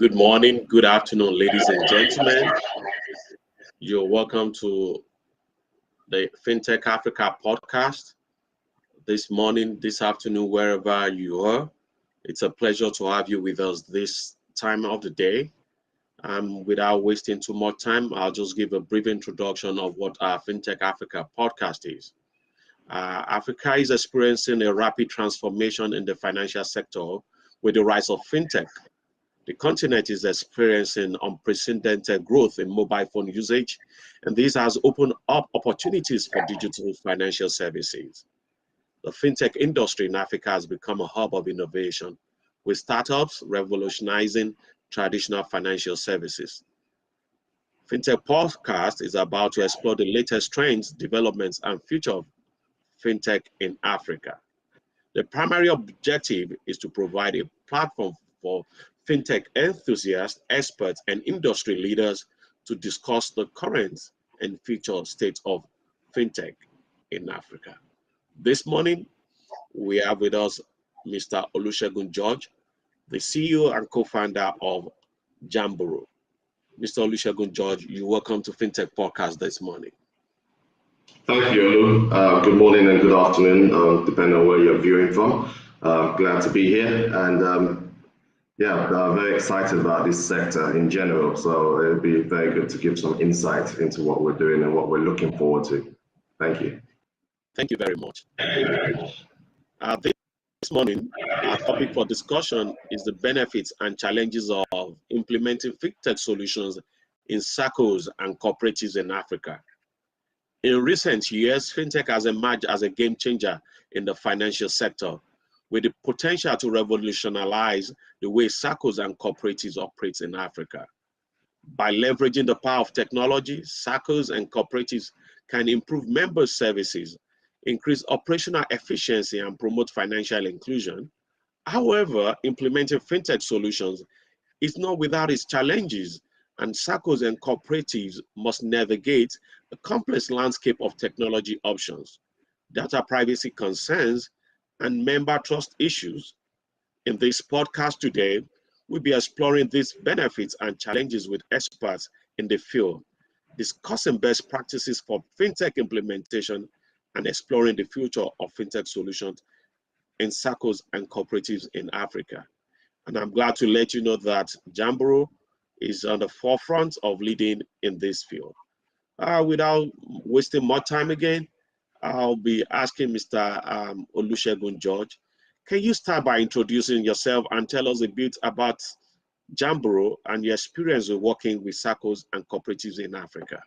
Good morning, good afternoon, ladies and gentlemen. You're welcome to the Fintech Africa podcast this morning, this afternoon, wherever you are. It's a pleasure to have you with us this time of the day. Without wasting too much time, I'll just give a brief introduction of what our Fintech Africa podcast is. Africa is experiencing a rapid transformation in the financial sector with the rise of fintech. The continent is experiencing unprecedented growth in mobile phone usage, and this has opened up opportunities for digital financial services. The fintech industry in Africa has become a hub of innovation, with startups revolutionizing traditional financial services. Fintech Podcast is about to explore the latest trends, developments, and future of fintech in Africa. The primary objective is to provide a platform for fintech enthusiasts, experts, and industry leaders to discuss the current and future state of fintech in Africa. This morning, we have with us Mr. Olusegun George, the CEO and co-founder of Jamboro. Mr. Olusegun George, you're welcome to Fintech Podcast this morning. Thank you, Olu. Good morning and good afternoon, depending on where you're viewing from. Glad to be here, and very excited about this sector in general. So it'll be very good to give some insight into what we're doing and what we're looking forward to. Thank you. Thank you very much. This morning, our topic for discussion is the benefits and challenges of implementing fintech solutions in SACCOs and cooperatives in Africa. In recent years, fintech has emerged as a game changer in the financial sector, with the potential to revolutionize the way SACCOs and cooperatives operate in Africa. By leveraging the power of technology, SACCOs and cooperatives can improve member services, increase operational efficiency, and promote financial inclusion. However, implementing fintech solutions is not without its challenges, and SACCOs and cooperatives must navigate a complex landscape of technology options, data privacy concerns, and member trust issues. In this podcast today, we'll be exploring these benefits and challenges with experts in the field, discussing best practices for fintech implementation and exploring the future of fintech solutions in SACCOs and cooperatives in Africa. And I'm glad to let you know that Jamboro is on the forefront of leading in this field. Without wasting more time again, I'll be asking Mr. Olusegun George. Can you start by introducing yourself and tell us a bit about Jamboro and your experience with working with SACCOs and cooperatives in Africa?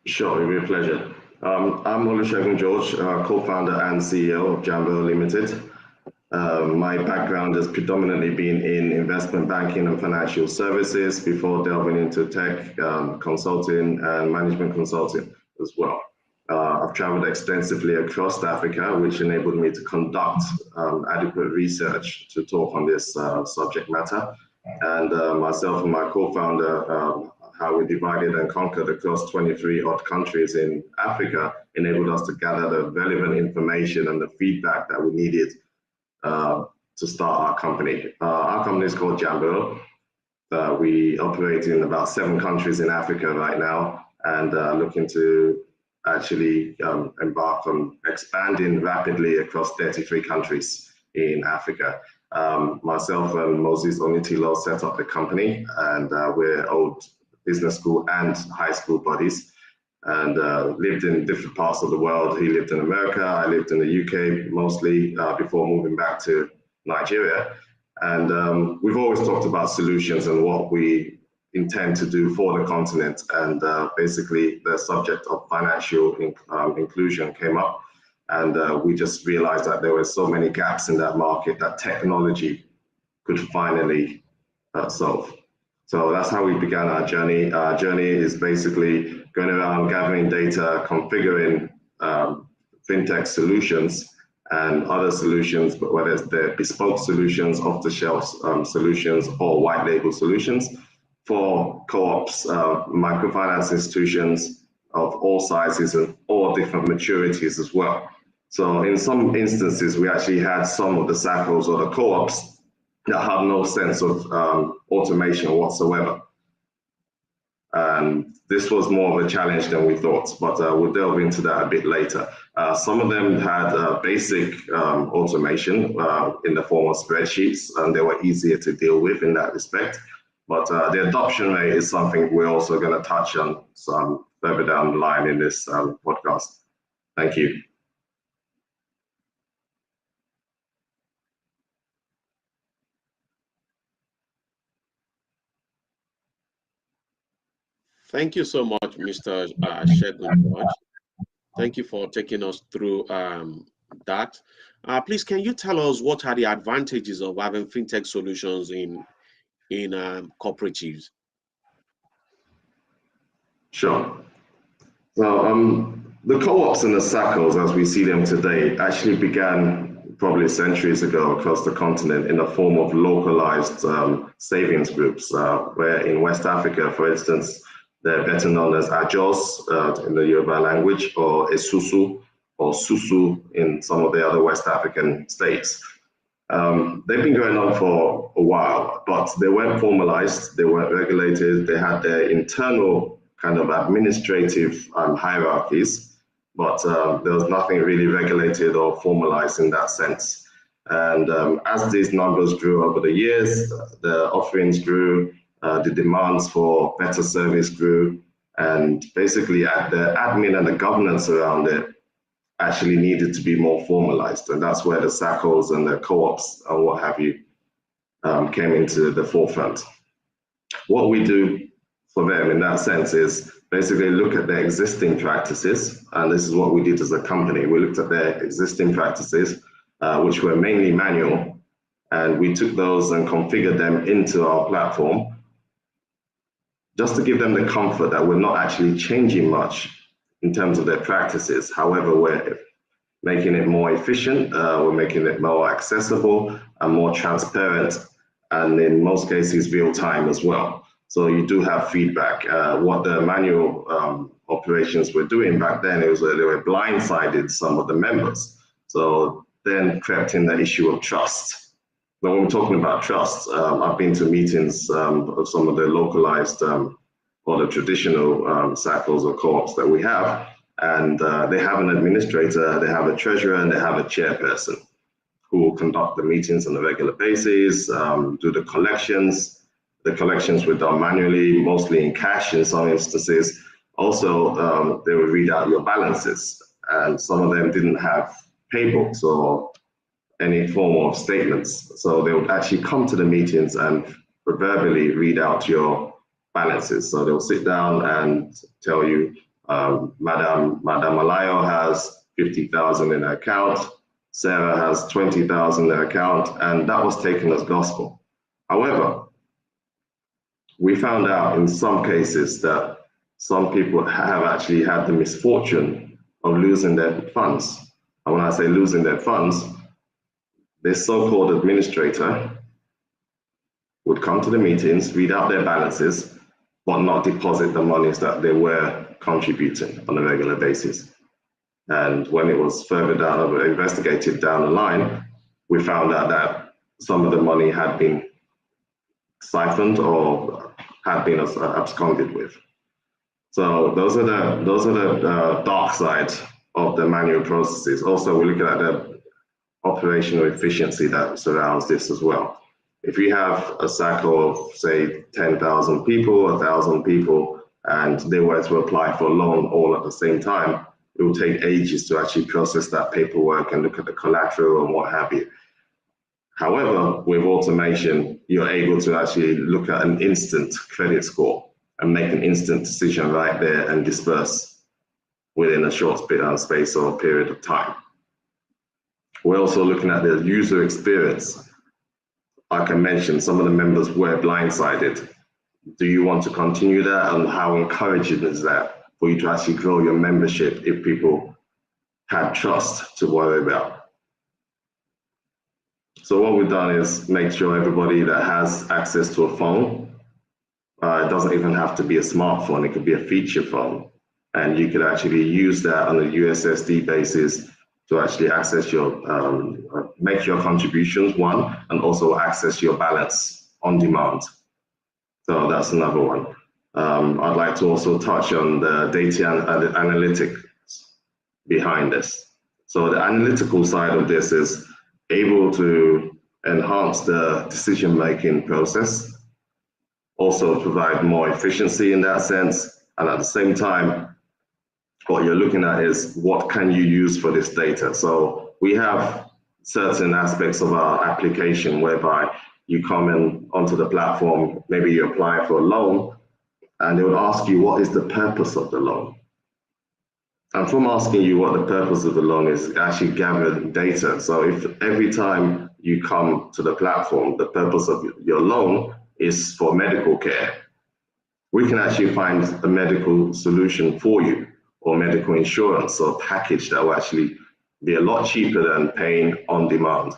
Sure, it'll be a pleasure. I'm Olusegun George, co-founder and CEO of Jamboro Limited. My background has predominantly been in investment banking and financial services before delving into tech, consulting and management consulting as well. I've traveled extensively across Africa, which enabled me to conduct adequate research to talk on this subject matter. And myself and my co-founder, how we divided and conquered across 23 odd countries in Africa, enabled us to gather the relevant information and the feedback that we needed to start our company. Our company is called Jamboro. We operate in about 7 countries in Africa right now, and looking to actually embark on expanding rapidly across 33 countries in Africa. Myself and Moses Onitilo set up the company, and we're old business school and high school buddies, and lived in different parts of the world. He lived in America, I lived in the UK mostly, before moving back to Nigeria. And we've always talked about solutions and what we intend to do for the continent. And basically the subject of financial inclusion came up. And we just realized that there were so many gaps in that market that technology could finally solve. So that's how we began our journey. Our journey is basically going around gathering data, configuring fintech solutions and other solutions, but whether it's the bespoke solutions, off-the-shelf solutions, or white label solutions for co-ops, microfinance institutions of all sizes and all different maturities as well. So in some instances, we actually had some of the SACCOs or the co-ops that have no sense of automation whatsoever. And this was more of a challenge than we thought, but we'll delve into that a bit later. Some of them had basic automation in the form of spreadsheets, and they were easier to deal with in that respect. But the adoption rate is something we're also going to touch on some further down the line in this podcast. Thank you. Thank you so much, Mr. Shegun George. Thank you for taking us through that. Please, can you tell us what are the advantages of having fintech solutions in cooperatives? Sure. So the co-ops and the SACCOs, as we see them today, actually began probably centuries ago across the continent in the form of localized savings groups, where in West Africa, for instance, they're better known as Ajos in the Yoruba language, or Esusu, or Susu in some of the other West African states. They've been going on for a while, but they weren't formalized, they weren't regulated, they had their internal kind of administrative hierarchies, but there was nothing really regulated or formalized in that sense. And as these numbers grew over the years, the offerings grew, the demands for better service grew, and basically the admin and the governance around it actually needed to be more formalized. And that's where the SACCOs and the co-ops and what have you came into the forefront. What we do for them in that sense is basically look at their existing practices. And this is what we did as a company. We looked at their existing practices, which were mainly manual, and we took those and configured them into our platform just to give them the comfort that we're not actually changing much in terms of their practices. However, we're making it more efficient, we're making it more accessible and more transparent, and in most cases, real time as well. So you do have feedback. What the manual operations were doing back then, it was they were blindsided some of the members. So then crept in the issue of trust. But when we're talking about trust, I've been to meetings of some of the localized or the traditional SACCOs or co-ops that we have, and they have an administrator, they have a treasurer, and they have a chairperson who will conduct the meetings on a regular basis, do the collections. The collections were done manually, mostly in cash in some instances. Also, they would read out your balances, and some of them didn't have paybooks or any form of statements. So they would actually come to the meetings and verbally read out your balances. So they'll sit down and tell you, Madam Alayo has 50,000 in her account, Sarah has 20,000 in her account, and that was taken as gospel. However, we found out in some cases that some people have actually had the misfortune of losing their funds. And when I say losing their funds, this so-called administrator would come to the meetings, read out their balances, but not deposit the monies that they were contributing on a regular basis. And when it was further down, investigated down the line, we found out that some of the money had been siphoned or had been absconded with. So those are the dark side of the manual processes. Also, we're looking at the operational efficiency that surrounds this as well. If you have a SACCO of, say, 10,000 people, 1,000 people, and they were to apply for a loan all at the same time, it will take ages to actually process that paperwork and look at the collateral and what have you. However, with automation, you're able to actually look at an instant credit score and make an instant decision right there and disperse within a short space or period of time. We're also looking at the user experience. Like I mentioned, some of the members were blindsided. Do you want to continue that, and how encouraging is that for you to actually grow your membership if people had trust to worry about? So what we've done is make sure everybody that has access to a phone, it doesn't even have to be a smartphone, it could be a feature phone, and you could actually use that on a USSD basis to actually access your, make your contributions, one, and also access your balance on demand. So that's another one. I'd like to also touch on the data and the analytics behind this. So the analytical side of this is able to enhance the decision-making process, also provide more efficiency in that sense, and at the same time, what you're looking at is what can you use for this data. So we have certain aspects of our application whereby you come in onto the platform, maybe you apply for a loan, and they would ask you what is the purpose of the loan. And from asking you what the purpose of the loan is, actually gather data. So if every time you come to the platform, the purpose of your loan is for medical care, we can actually find a medical solution for you, or medical insurance, or package that will actually be a lot cheaper than paying on demand.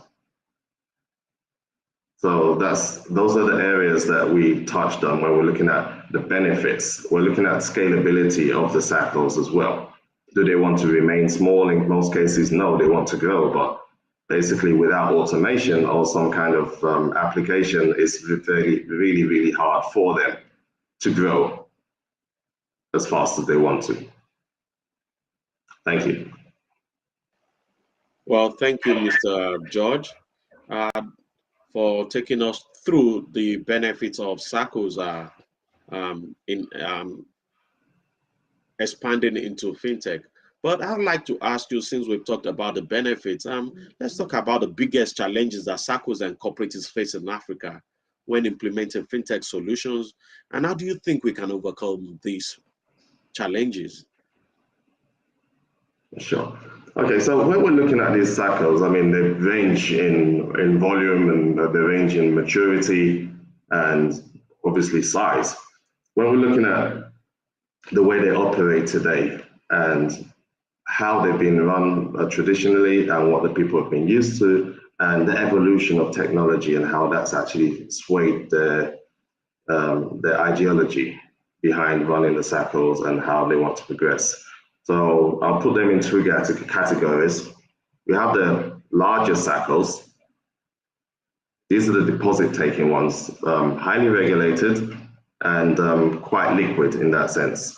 So those are the areas that we touched on when we're looking at the benefits. We're looking at scalability of the SACCOs as well. Do they want to remain small? In most cases, no, they want to grow, but basically without automation or some kind of application, it's really, really hard for them to grow as fast as they want to. Thank you. Well, thank you, Mr. George, for taking us through the benefits of SACCOs in expanding into fintech. But I'd like to ask you, since we've talked about the benefits, let's talk about the biggest challenges that SACCOs and cooperatives face in Africa when implementing fintech solutions, and how do you think we can overcome these challenges? Sure. Okay, so when we're looking at these SACCOs, I mean, they range in volume, and they range in maturity and obviously size. When we're looking at the way they operate today and how they've been run traditionally and what the people have been used to, and the evolution of technology and how that's actually swayed their ideology behind running the SACCOs and how they want to progress. So I'll put them in two categories. We have the larger SACCOs. These are the deposit-taking ones, highly regulated and quite liquid in that sense.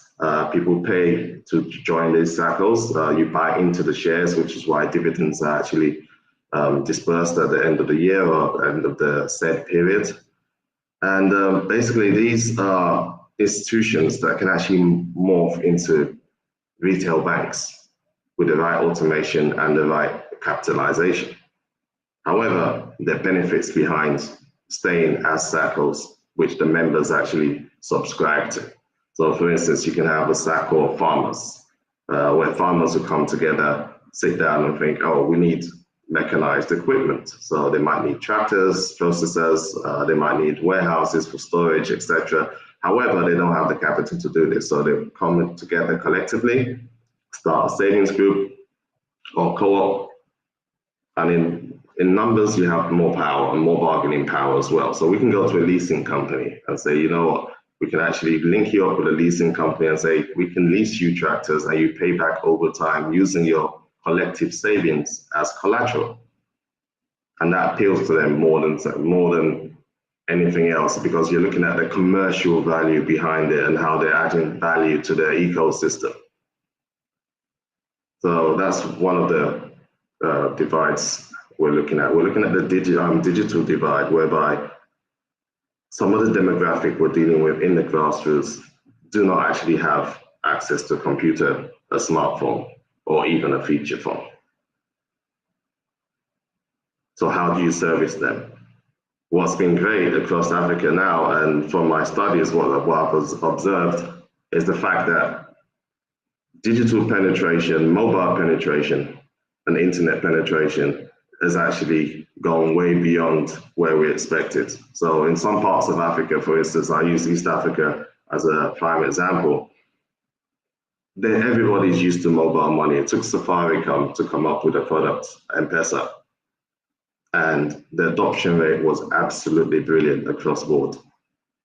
People pay to join these SACCOs. You buy into the shares, which is why dividends are actually dispersed at the end of the year or end of the said period. And basically, these are institutions that can actually morph into retail banks with the right automation and the right capitalization. However, there are benefits behind staying as SACCOs, which the members actually subscribe to. So for instance, you can have a SACCO of farmers, where farmers will come together, sit down and think, oh, we need mechanized equipment. So they might need tractors, processors, they might need warehouses for storage, etc. However, they don't have the capital to do this. So they come together collectively, start a savings group or co-op, and in numbers, you have more power and more bargaining power as well. So we can go to a leasing company and say, you know what, we can actually link you up with a leasing company and say, we can lease you tractors and you pay back over time using your collective savings as collateral. And that appeals to them more than anything else, because you're looking at the commercial value behind it and how they're adding value to their ecosystem. So that's one of the divides we're looking at. We're looking at the digital divide, whereby some of the demographic we're dealing with in the grassroots do not actually have access to a computer, a smartphone, or even a feature phone. So how do you service them? What's been great across Africa now, and from my studies, what I've observed, is the fact that digital penetration, mobile penetration, and internet penetration has actually gone way beyond where we expected. So in some parts of Africa, for instance, I use East Africa as a prime example, everybody's used to mobile money. It took Safaricom to come up with a product, M-Pesa, and the adoption rate was absolutely brilliant across board.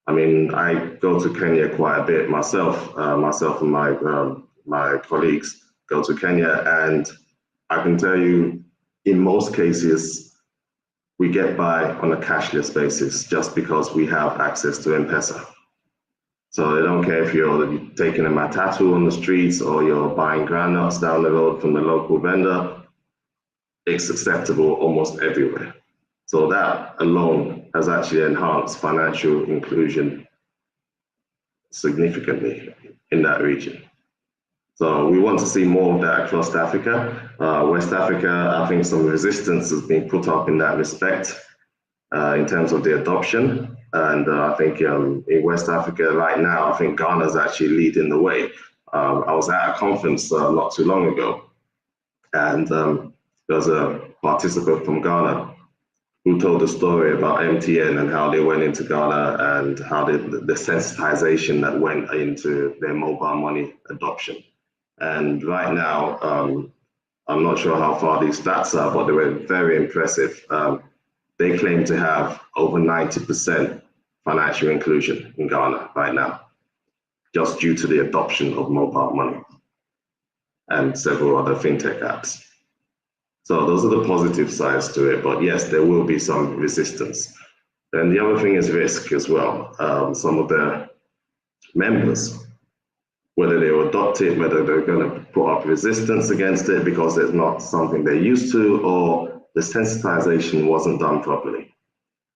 I mean, I go to Kenya quite a bit myself. Myself and my colleagues go to Kenya, and I can tell you, in most cases, we get by on a cashless basis just because we have access to M-Pesa. So they don't care if you're taking a matatu on the streets or you're buying groundnuts down the road from the local vendor. It's acceptable almost everywhere. So that alone has actually enhanced financial inclusion significantly in that region. So we want to see more of that across Africa. West Africa, I think some resistance has been put up in that respect in terms of the adoption. And I think in West Africa right now, I think Ghana is actually leading the way. I was at a conference not too long ago, and there was a participant from Ghana who told a story about MTN and how they went into Ghana and how the sensitization that went into their mobile money adoption. And right now, I'm not sure how far these stats are, but they were very impressive. They claim to have over 90% financial inclusion in Ghana right now, just due to the adoption of mobile money and several other fintech apps. So those are the positive sides to it, but yes, there will be some resistance. Then the other thing is risk as well. Some of the members, whether they will adopt it, whether they're going to put up resistance against it because it's not something they're used to, or the sensitization wasn't done properly.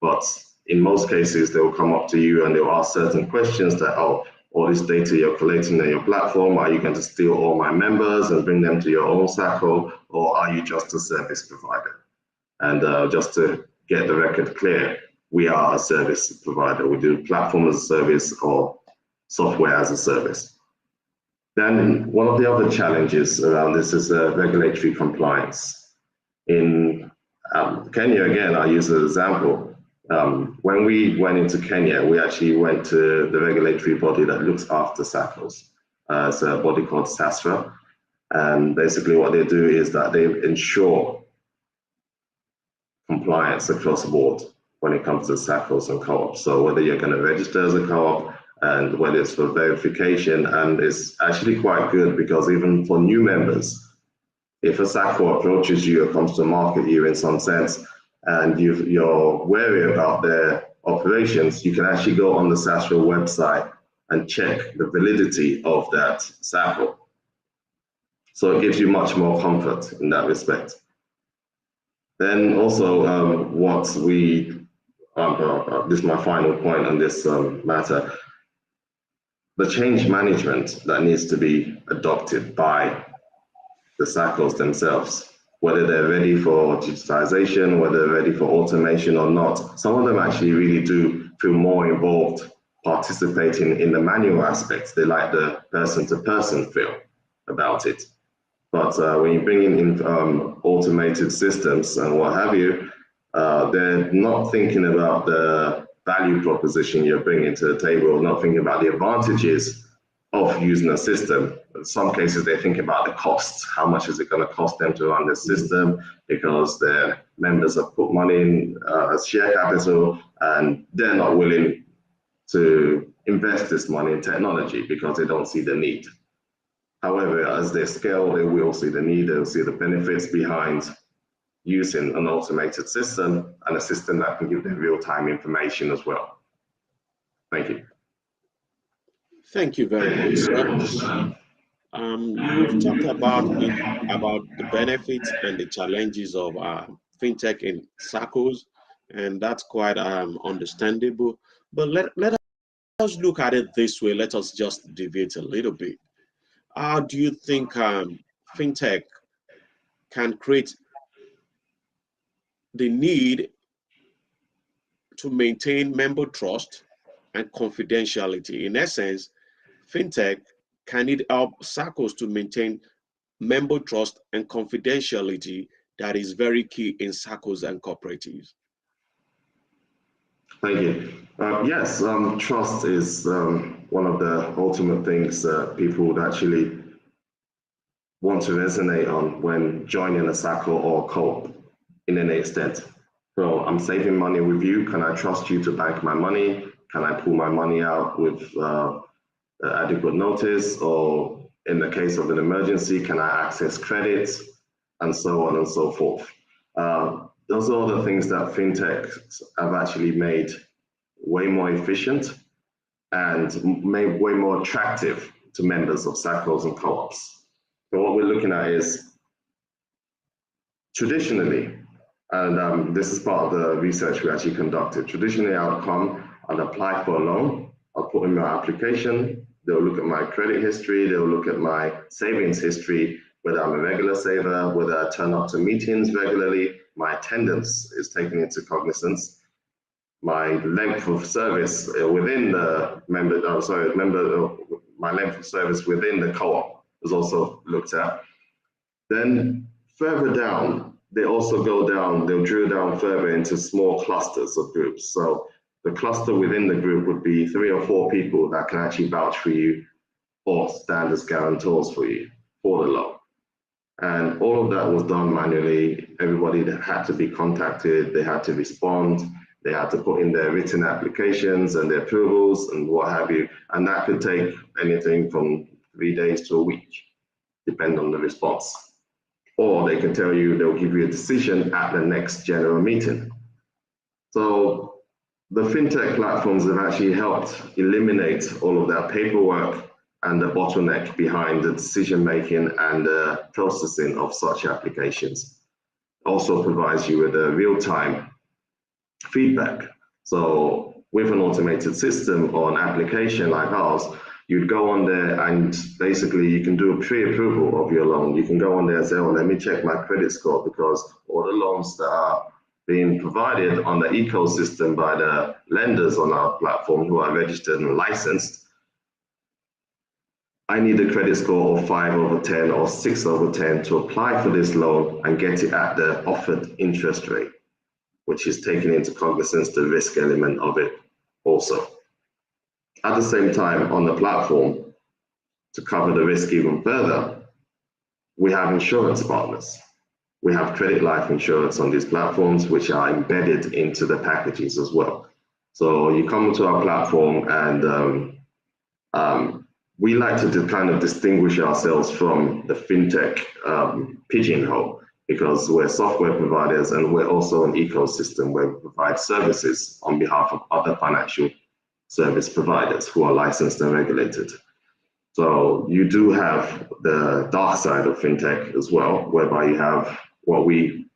But in most cases, they will come up to you and they'll ask certain questions that, oh, all this data you're collecting on your platform, are you going to steal all my members and bring them to your own SACCO, or are you just a service provider? And just to get the record clear, we are a service provider. We do platform as a service or software as a service. Then one of the other challenges around this is regulatory compliance. In Kenya, again, I use an example. When we went into Kenya, we actually went to the regulatory body that looks after SACCOs. It's a body called SASRA. And basically what they do is that they ensure compliance across the board when it comes to SACCOs and co-ops. So whether you're going to register as a co-op and whether it's for verification, and it's actually quite good because even for new members, if a SACCO approaches you or comes to market you in some sense, and you're wary about their operations, you can actually go on the SASRA website and check the validity of that SACCO. So it gives you much more comfort in that respect. Then also what we, this is my final point on this matter, the change management that needs to be adopted by the SACCOs themselves, whether they're ready for digitization, whether they're ready for automation or not. Some of them actually really do feel more involved participating in the manual aspects. They like the person-to-person feel about it. But when you bring in automated systems and what have you, they're not thinking about the value proposition you're bringing to the table, not thinking about the advantages of using a system. In some cases, they think about the costs. How much is it going to cost them to run this system? Because their members have put money in as share capital, and they're not willing to invest this money in technology because they don't see the need. However, as they scale, they will see the need, they'll see the benefits behind using an automated system and a system that can give them real-time information as well. Thank you. Thank you very much, sir. You've talked about the benefits and the challenges of fintech in SACCOs, and that's quite understandable. But let us look at it this way. Let us just deviate a little bit. How do you think fintech can create the need to maintain member trust and confidentiality? In essence, fintech, can it help SACCOs to maintain member trust and confidentiality that is very key in SACCOs and cooperatives? Thank you. Yes, trust is one of the ultimate things that people would actually want to resonate on when joining a SACCO or co-op in any extent. So I'm saving money with you. Can I trust you to bank my money? Can I pull my money out with adequate notice? Or in the case of an emergency, can I access credit? and so on and so forth. Those are all the things that fintechs have actually made way more efficient and made way more attractive to members of SACCOs and co-ops. So what we're looking at is traditionally, and this is part of the research we actually conducted, traditionally I'll come, I'll apply for a loan, I'll put in my application, they'll look at my credit history, they'll look at my savings history, whether I'm a regular saver, whether I turn up to meetings regularly, my attendance is taken into cognizance, my length of service within the my length of service within the co-op is also looked at. Then further down, they also go down, they'll drill down further into small clusters of groups. So the cluster within the group would be 3 or 4 people that can actually vouch for you or stand as guarantors for you for the loan. And all of that was done manually. Everybody that had to be contacted, they had to respond, they had to put in their written applications and their approvals and what have you. And that could take anything from 3 days to a week, depending on the response. Or they can tell you, they'll give you a decision at the next general meeting. So the fintech platforms have actually helped eliminate all of that paperwork and the bottleneck behind the decision-making and the processing of such applications. Also provides you with a real-time feedback. So with an automated system or an application like ours, you'd go on there and basically you can do a pre-approval of your loan. You can go on there and say, oh, let me check my credit score, because all the loans that are being provided on the ecosystem by the lenders on our platform who are registered and licensed, I need a credit score of 5/10 or 6/10 to apply for this loan and get it at the offered interest rate, which is taking into cognizance the risk element of it also. At the same time, on the platform, to cover the risk even further, we have insurance partners. We have credit life insurance on these platforms, which are embedded into the packages as well. So you come to our platform and we like to kind of distinguish ourselves from the fintech pigeonhole, because we're software providers and we're also an ecosystem where we provide services on behalf of other financial service providers who are licensed and regulated. So you do have the dark side of fintech as well, whereby you have what we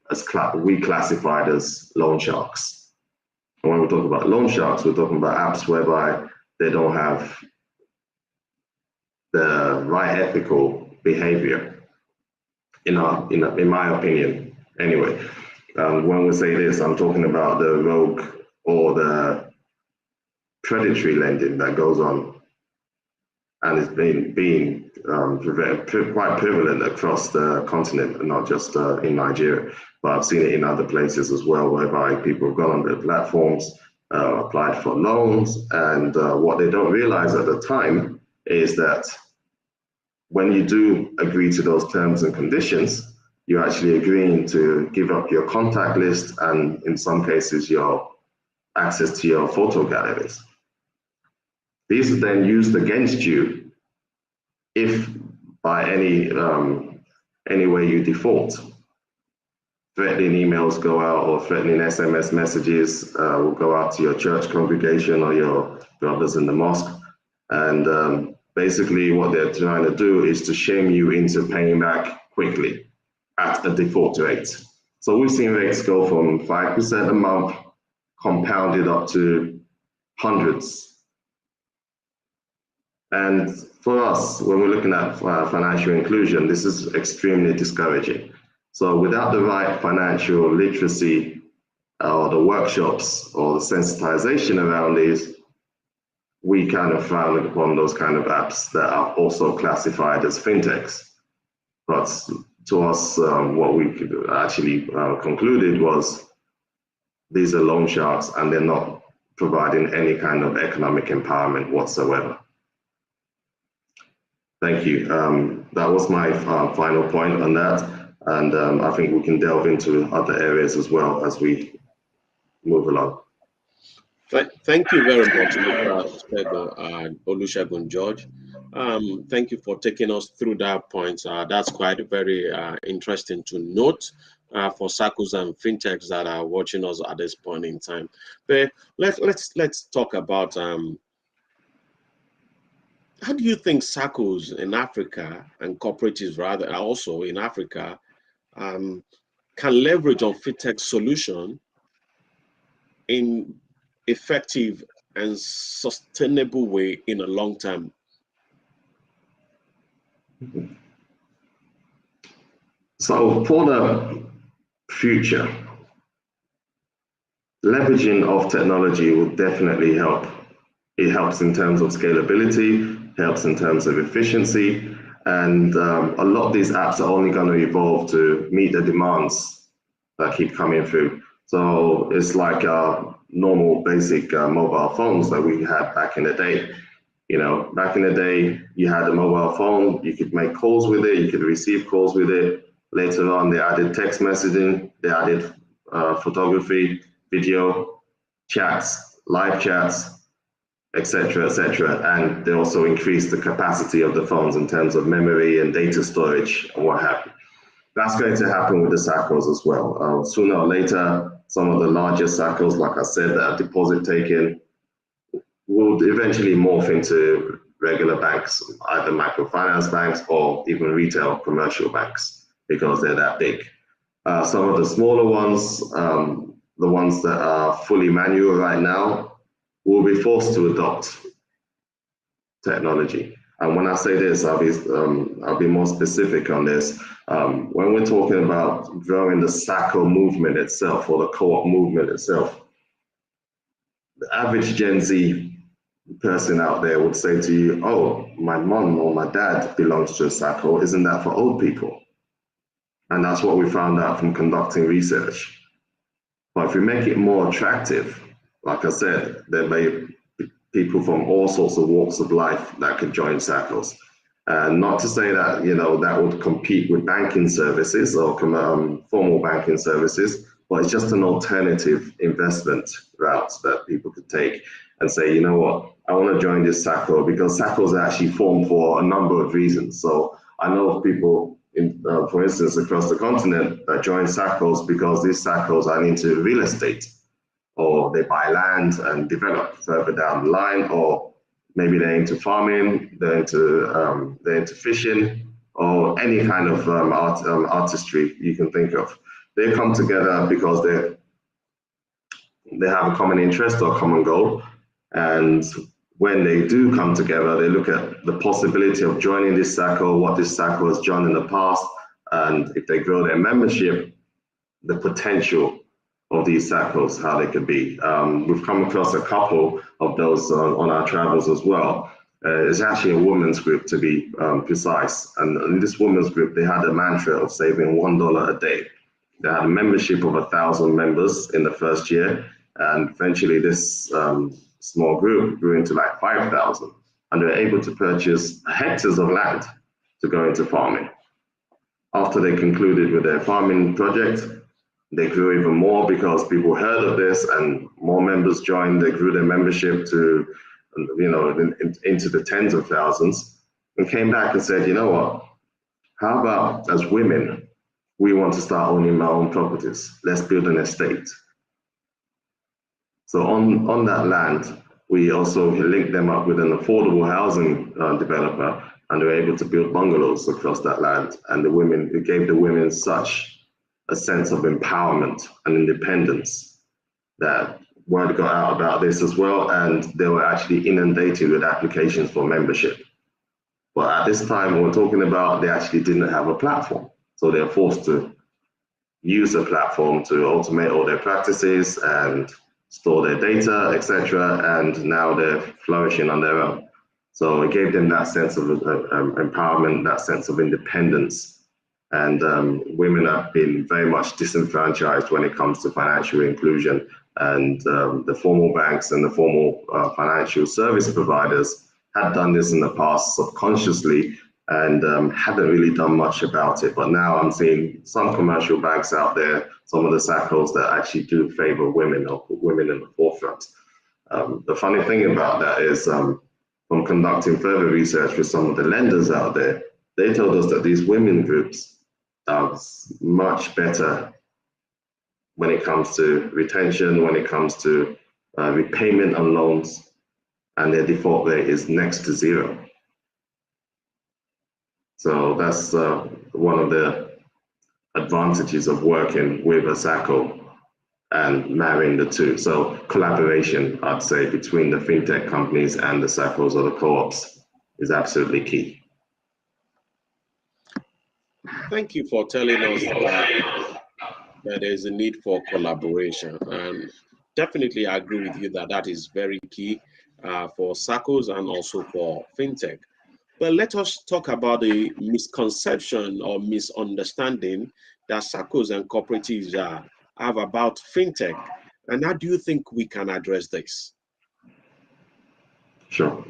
classified as loan sharks. And when we talk about loan sharks, we're talking about apps whereby they don't have the right ethical behavior, in my opinion. Anyway, when we say this, I'm talking about the rogue or the predatory lending that goes on, and it's being quite prevalent across the continent, and not just in Nigeria, but I've seen it in other places as well, whereby people have gone on their platforms, applied for loans, and what they don't realize at the time is that when you do agree to those terms and conditions, you're actually agreeing to give up your contact list and in some cases your access to your photo galleries. These are then used against you if by any way you default. Threatening emails go out, or threatening SMS messages will go out to your church congregation or your brothers in the mosque. And basically what they're trying to do is to shame you into paying back quickly at a default rate. So we've seen rates go from 5% a month, compounded up to hundreds. And for us, when we're looking at financial inclusion, this is extremely discouraging. So without the right financial literacy or the workshops or the sensitization around these, we kind of frown upon those kind of apps that are also classified as fintechs. But to us, what we could actually concluded was these are loan sharks and they're not providing any kind of economic empowerment whatsoever. Thank you. That was my final point on that. And I think we can delve into other areas as well as we move along. Thank you very much, Mr. Olusegun George. Thank you for taking us through that point. That's quite very interesting to note for SACCOs and fintechs that are watching us at this point in time. But let's talk about how do you think SACCOs in Africa and cooperatives rather also in Africa can leverage on fintech solution in effective and sustainable way in a long term? So for the future, leveraging of technology will definitely help. It helps in terms of scalability, helps in terms of efficiency, and a lot of these apps are only going to evolve to meet the demands that keep coming through. So it's like normal basic mobile phones that we had back in the day. You know, back in the day, you had a mobile phone, you could make calls with it, you could receive calls with it. Later on, they added text messaging, they added photography, video, chats, live chats, etc., etc. And they also increased the capacity of the phones in terms of memory and data storage and what have you. That's going to happen with the SACCOs as well. Sooner or later, some of the larger SACCOs, like I said, that are deposit taking, will eventually morph into regular banks, either microfinance banks or even retail commercial banks, because they're that big. Some of the smaller ones, the ones that are fully manual right now, will be forced to adopt technology. And when I say this, I'll be more specific on this. When we're talking about growing the SACCO movement itself or the co-op movement itself, the average Gen Z person out there would say to you, oh, my mom or my dad belongs to a SACCO, isn't that for old people? And that's what we found out from conducting research. But if we make it more attractive, like I said, there may be people from all sorts of walks of life that could join SACCOs. And not to say that, you know, that would compete with banking services or formal banking services, but it's just an alternative investment route that people could take and say, you know what, I want to join this SACCO, because SACCOs are actually formed for a number of reasons. So I know of people, for instance, across the continent that join SACCOs because these SACCOs are into real estate, or they buy land and develop further down the line, or maybe they're into farming, they're into fishing, or any kind of artistry you can think of. They come together because they have a common interest or a common goal. And when they do come together, they look at the possibility of joining this SACCO, what this SACCO has done in the past, and if they grow their membership, the potential of these SACCOs, how they could be. We've come across a couple of those on our travels as well. It's actually a women's group, to be precise. And in this women's group, they had a mantra of saving $1 a day. They had a membership of 1,000 members in the first year, and eventually this small group grew into like 5,000, and they were able to purchase hectares of land to go into farming. After they concluded with their farming project, they grew even more because people heard of this and more members joined. They grew their membership to, you know, into the tens of thousands, and came back and said, you know what, how about as women, we want to start owning our own properties. Let's build an estate. So on that land, we also linked them up with an affordable housing developer, and they were able to build bungalows across that land. And it gave the women such a sense of empowerment and independence that word got out about this as well, and they were actually inundated with applications for membership. But at this time we're talking about, they actually didn't have a platform. So they're forced to use a platform to automate all their practices and store their data, etc. And now they're flourishing on their own. So it gave them that sense of empowerment, that sense of independence. And women have been very much disenfranchised when it comes to financial inclusion. And the formal banks and the formal financial service providers had done this in the past subconsciously and hadn't really done much about it. But now I'm seeing some commercial banks out there, some of the SACCOs that actually do favor women or put women in the forefront. The funny thing about that is from conducting further research with some of the lenders out there, they told us that these women groups are much better when it comes to retention, when it comes to repayment on loans, and their default rate is next to zero. So that's one of the advantages of working with a SACCO and marrying the two. So collaboration, I'd say, between the fintech companies and the SACCOs or the co-ops is absolutely key. Thank you for telling us that there is a need for collaboration, and definitely I agree with you that that is very key for SACCOs and also for fintech. But let us talk about the misconception or misunderstanding that SACCOs and cooperatives have about fintech, and how do you think we can address this? Sure.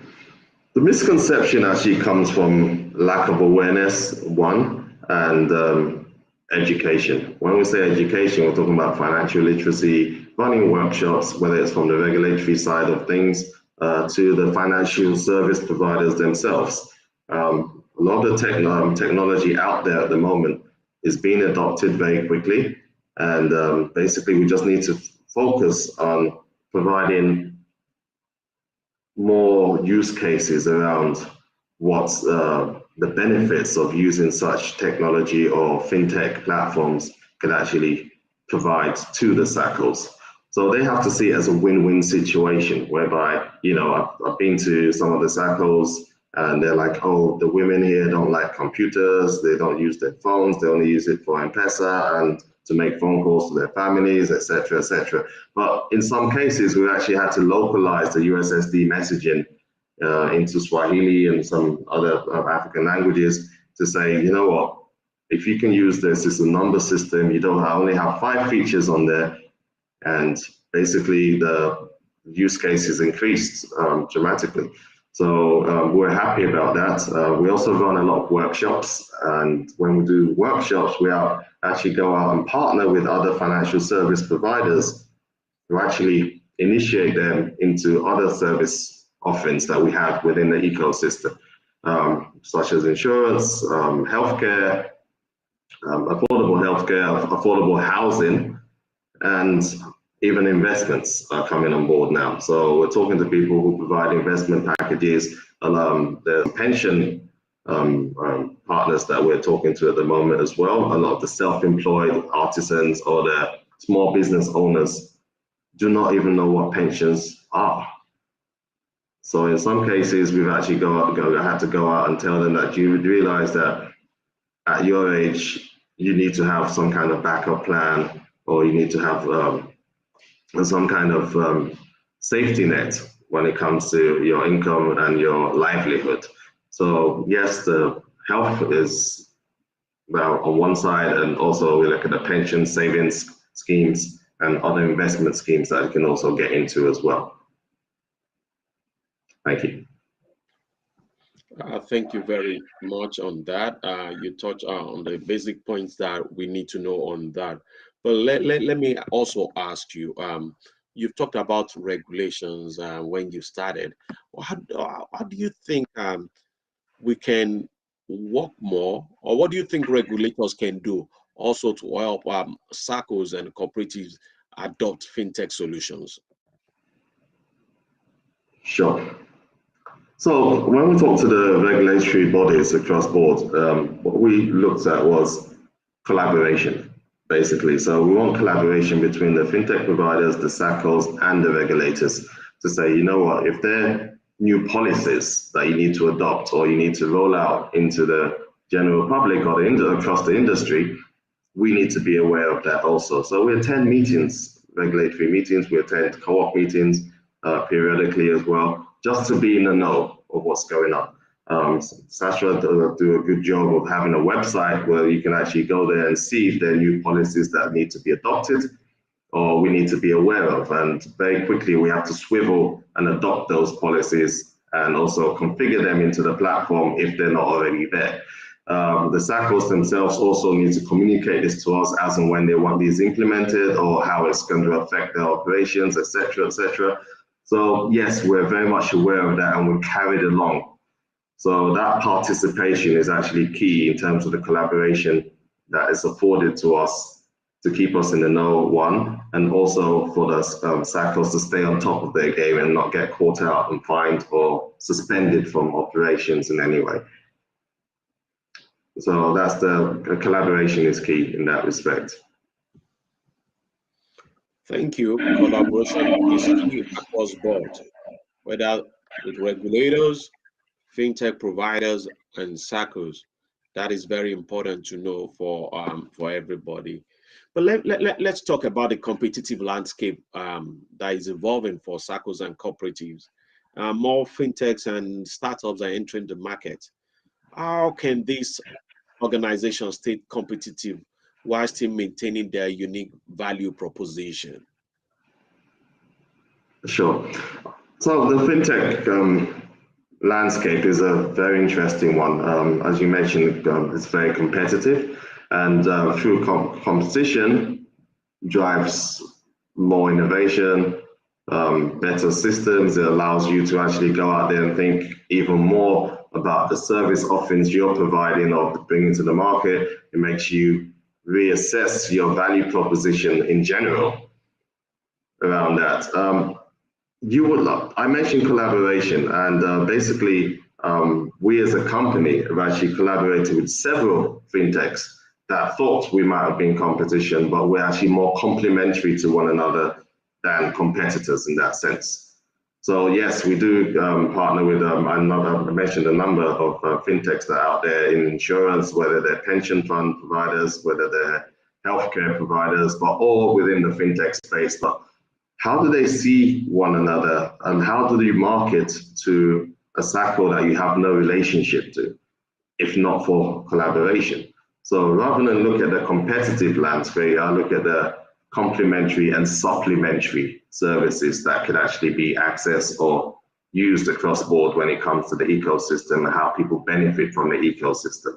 The misconception actually comes from lack of awareness, one, and education. When we say education, we're talking about financial literacy, running workshops, whether it's from the regulatory side of things to the financial service providers themselves. A lot of the technology out there at the moment is being adopted very quickly, and basically we just need to focus on providing more use cases around what's the benefits of using such technology or fintech platforms can actually provide to the SACCOs. So they have to see it as a win-win situation whereby, you know, I've been to some of the SACCOs and they're like, oh, the women here don't like computers, they don't use their phones, they only use it for M-Pesa and to make phone calls to their families, etc., etc. But in some cases, we actually had to localize the USSD messaging into Swahili and some other African languages to say, you know what, if you can use this, it's a number system, you don't only have 5 features on there, and basically the use case is increased dramatically. So we're happy about that. We also run a lot of workshops, and when we do workshops, we actually go out and partner with other financial service providers to actually initiate them into other service offerings that we have within the ecosystem, such as insurance, healthcare, affordable housing, and even investments are coming on board now. So we're talking to people who provide investment packages. There's pension partners that we're talking to at the moment as well. A lot of the self-employed artisans or the small business owners do not even know what pensions are. So in some cases, we've actually had to go out and tell them that you would realize that at your age, you need to have some kind of backup plan, or you need to have some kind of safety net when it comes to your income and your livelihood. So yes, the health is well on one side, and also we look at the pension savings schemes and other investment schemes that you can also get into as well. Thank you. Thank you very much on that. You touch on the basic points that we need to know on that. But let me also ask you, you've talked about regulations when you started. How do you think we can work more, or what do you think regulators can do also to help SACCOs and cooperatives adopt fintech solutions? Sure. So when we talk to the regulatory bodies across board, what we looked at was collaboration, basically. So we want collaboration between the fintech providers, the SACCOs, and the regulators to say, you know what, if there are new policies that you need to adopt or you need to roll out into the general public or across the industry, we need to be aware of that also. So we attend meetings, regulatory meetings, we attend co-op meetings periodically as well, just to be in the know of what's going on. Sasha do a good job of having a website where you can actually go there and see if there are new policies that need to be adopted or we need to be aware of. And very quickly, we have to swivel and adopt those policies and also configure them into the platform if they're not already there. The SACCOs themselves also need to communicate this to us as and when they want these implemented or how it's going to affect their operations, etc., etc. So yes, we're very much aware of that and we're carried along. So that participation is actually key in terms of the collaboration that is afforded to us to keep us in the know, one, and also for the SACCOs to stay on top of their game and not get caught out and fined or suspended from operations in any way. So that's the collaboration is key in that respect. Thank you. Collaboration is key across board, whether with regulators, fintech providers, and SACCOs. That is very important to know for everybody. But let's talk about the competitive landscape that is evolving for SACCOs and cooperatives. More fintechs and startups are entering the market. How can these organizations stay competitive while still maintaining their unique value proposition? Sure. So the fintech landscape is a very interesting one. As you mentioned, it's very competitive, and through competition drives more innovation, better systems. It allows you to actually go out there and think even more about the service offerings you're providing or bringing to the market. It makes you reassess your value proposition in general around that. I mentioned collaboration, and basically, we as a company have actually collaborated with several fintechs that thought we might have been competition, but we're actually more complementary to one another than competitors in that sense. So yes, we do partner with, I mentioned a number of fintechs that are out there in insurance, whether they're pension fund providers, whether they're healthcare providers, but all within the fintech space. But how do they see one another, and how do you market to a SACCO that you have no relationship to, if not for collaboration? So rather than look at the competitive landscape, I look at the complementary and supplementary services that could actually be accessed or used across board when it comes to the ecosystem and how people benefit from the ecosystem.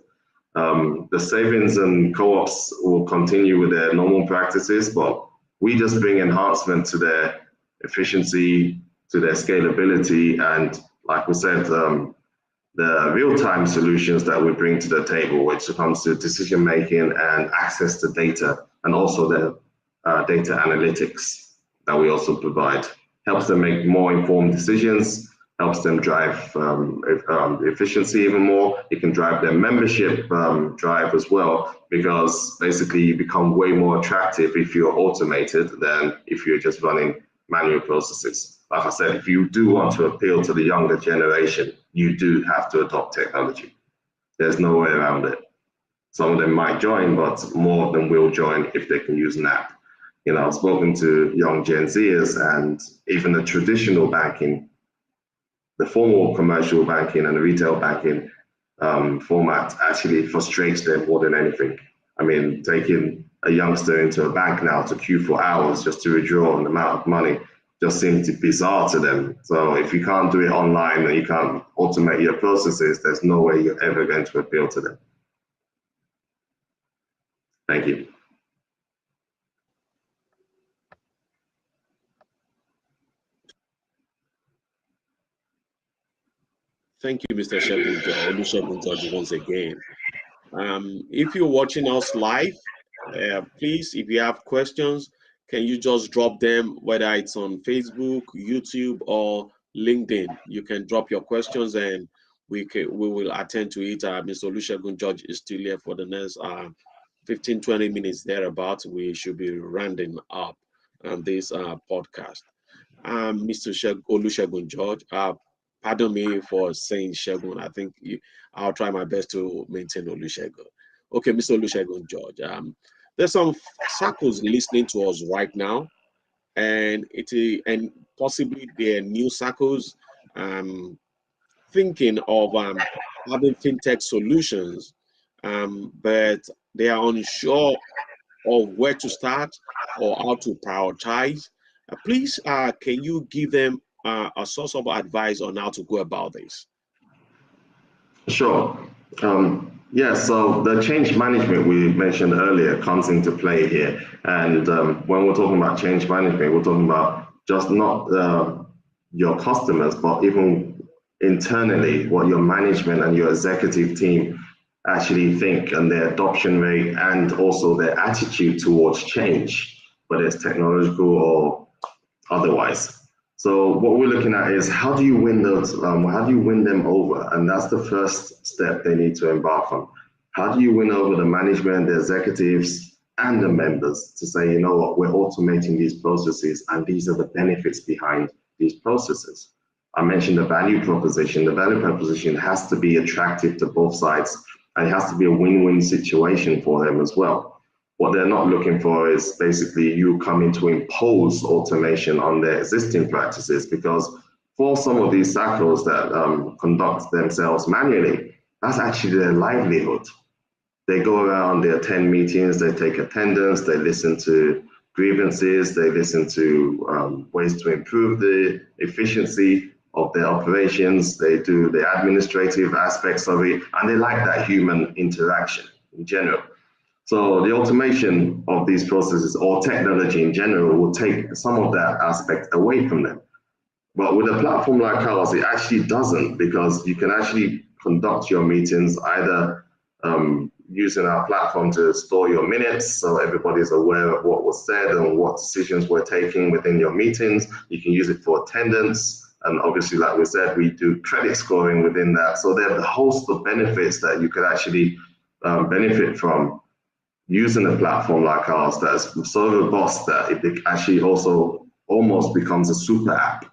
The savings and co-ops will continue with their normal practices, but we just bring enhancement to their efficiency, to their scalability, and like we said, the real-time solutions that we bring to the table, which comes to decision-making and access to data, and also the data analytics that we also provide, helps them make more informed decisions, helps them drive efficiency even more. It can drive their membership drive as well, because basically you become way more attractive if you're automated than if you're just running manual processes. Like I said, if you do want to appeal to the younger generation, you do have to adopt technology. There's no way around it. Some of them might join, but more of them will join if they can use an app. You know, I've spoken to young Gen Zers, and even the traditional banking, the formal commercial banking and the retail banking format actually frustrates them more than anything. I mean, taking a youngster into a bank now to queue for hours just to withdraw an amount of money just seems bizarre to them. So if you can't do it online and you can't automate your processes, there's no way you're ever going to appeal to them. Thank you. Thank you, Mr. Olusegun George, once again. If you're watching us live, please, if you have questions, can you just drop them, whether it's on Facebook, YouTube, or LinkedIn? You can drop your questions and we will attend to it. Mr. Olusegun George is still here for the next 15-20 minutes thereabouts. We should be rounding up on this podcast. Mr. Olusegun George, pardon me for saying Shegun. I think I'll try my best to maintain Olusegun. Okay, Mr. Olusegun George. There's some SACCOs listening to us right now, and possibly they're new SACCOs thinking of having fintech solutions, but they are unsure of where to start or how to prioritize. Please, can you give them a source of advice on how to go about this? Sure. Yeah, so the change management we mentioned earlier comes into play here. And when we're talking about change management, we're talking about just not your customers, but even internally, what your management and your executive team actually think, and their adoption rate, and also their attitude towards change, whether it's technological or otherwise. So what we're looking at is how do you win those, how do you win them over? And that's the first step they need to embark on. How do you win over the management, the executives, and the members to say, you know what, we're automating these processes and these are the benefits behind these processes. I mentioned the value proposition. The value proposition has to be attractive to both sides, and it has to be a win-win situation for them as well. What they're not looking for is basically you coming to impose automation on their existing practices, because for some of these SACCOs that conduct themselves manually, that's actually their livelihood. They go around, they attend meetings, they take attendance, they listen to grievances, they listen to ways to improve the efficiency of their operations, they do the administrative aspects of it, and they like that human interaction in general. So the automation of these processes, or technology in general, will take some of that aspect away from them. But with a platform like ours, it actually doesn't, because you can actually conduct your meetings either using our platform to store your minutes, so everybody's aware of what was said and what decisions were taken within your meetings. You can use it for attendance. And obviously, like we said, we do credit scoring within that. So there are a host of benefits that you could actually benefit from using a platform like ours that's so robust that it actually also almost becomes a super app.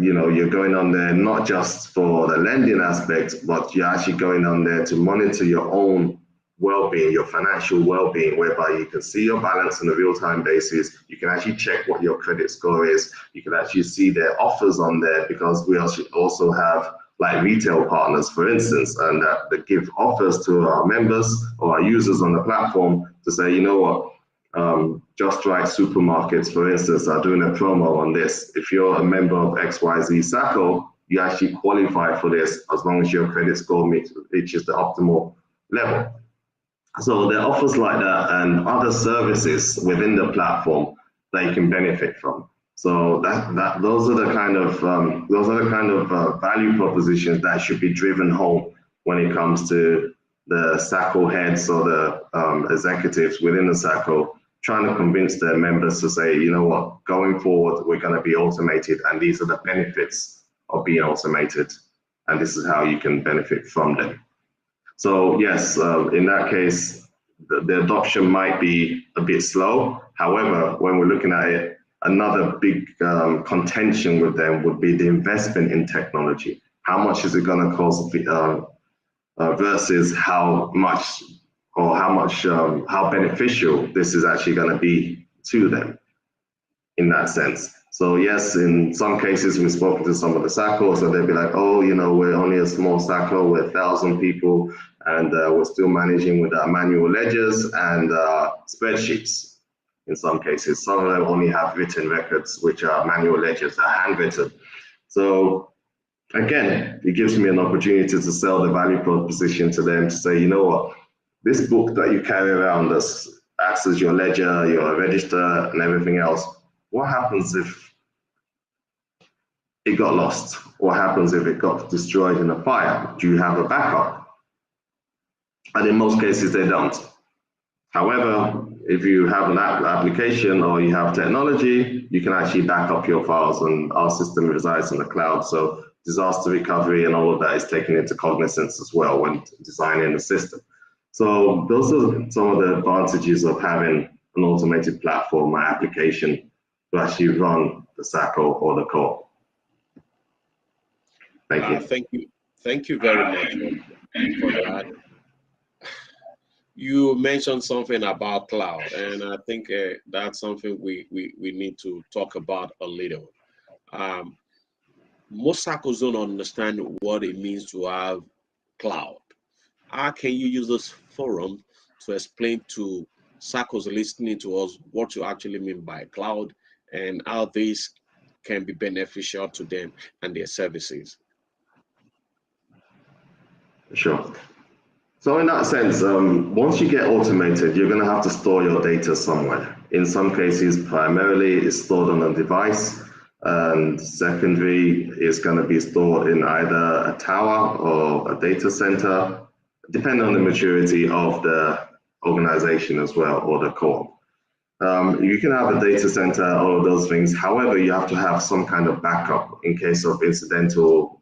You're going on there not just for the lending aspect, but you're actually going on there to monitor your own well-being, your financial well-being, whereby you can see your balance on a real-time basis. You can actually check what your credit score is. You can actually see their offers on there, because we also have like retail partners, for instance, and that give offers to our members or our users on the platform to say, you know what, Just Right supermarkets, for instance, are doing a promo on this. If you're a member of XYZ SACCO, you actually qualify for this as long as your credit score reaches the optimal level. So there are offers like that and other services within the platform that you can benefit from. So those are the kind of value propositions that should be driven home when it comes to the SACCO heads or the executives within the SACCO, trying to convince their members to say, you know what, going forward, we're going to be automated, and these are the benefits of being automated, and this is how you can benefit from them. So yes, in that case, the adoption might be a bit slow. However, when we're looking at it, another big contention with them would be the investment in technology. How much is it going to cost versus how much, or how beneficial this is actually going to be to them in that sense. So yes, in some cases, we've spoken to some of the SACCOs, and they'll be like, oh, we're only a small SACCO, we're 1,000 people, and we're still managing with our manual ledgers and spreadsheets. In some cases, some of them only have written records, which are manual ledgers, that are handwritten. So again, it gives me an opportunity to sell the value proposition to them, to say, you know what, this book that you carry around acts as your ledger, your register, and everything else. What happens if it got lost? What happens if it got destroyed in a fire? Do you have a backup? And in most cases, they don't. However, if you have an application or you have technology, you can actually back up your files, and our system resides in the cloud. So disaster recovery and all of that is taken into cognizance as well when designing the system. So those are some of the advantages of having an automated platform or application to actually run the SACCO or the core. Thank you. Thank you very much for that. You mentioned something about cloud, and I think that's something we need to talk about a little. Most SACCOs don't understand what it means to have cloud. How can you use this forum to explain to SACCOs listening to us what you actually mean by cloud and how this can be beneficial to them and their services? Sure. So in that sense, once you get automated, you're going to have to store your data somewhere. In some cases, primarily it's stored on a device. and secondary is going to be stored in either a tower or a data center, depending on the maturity of the organization as well, or the co-op. You can have a data center, all of those things. However, you have to have some kind of backup in case of incidental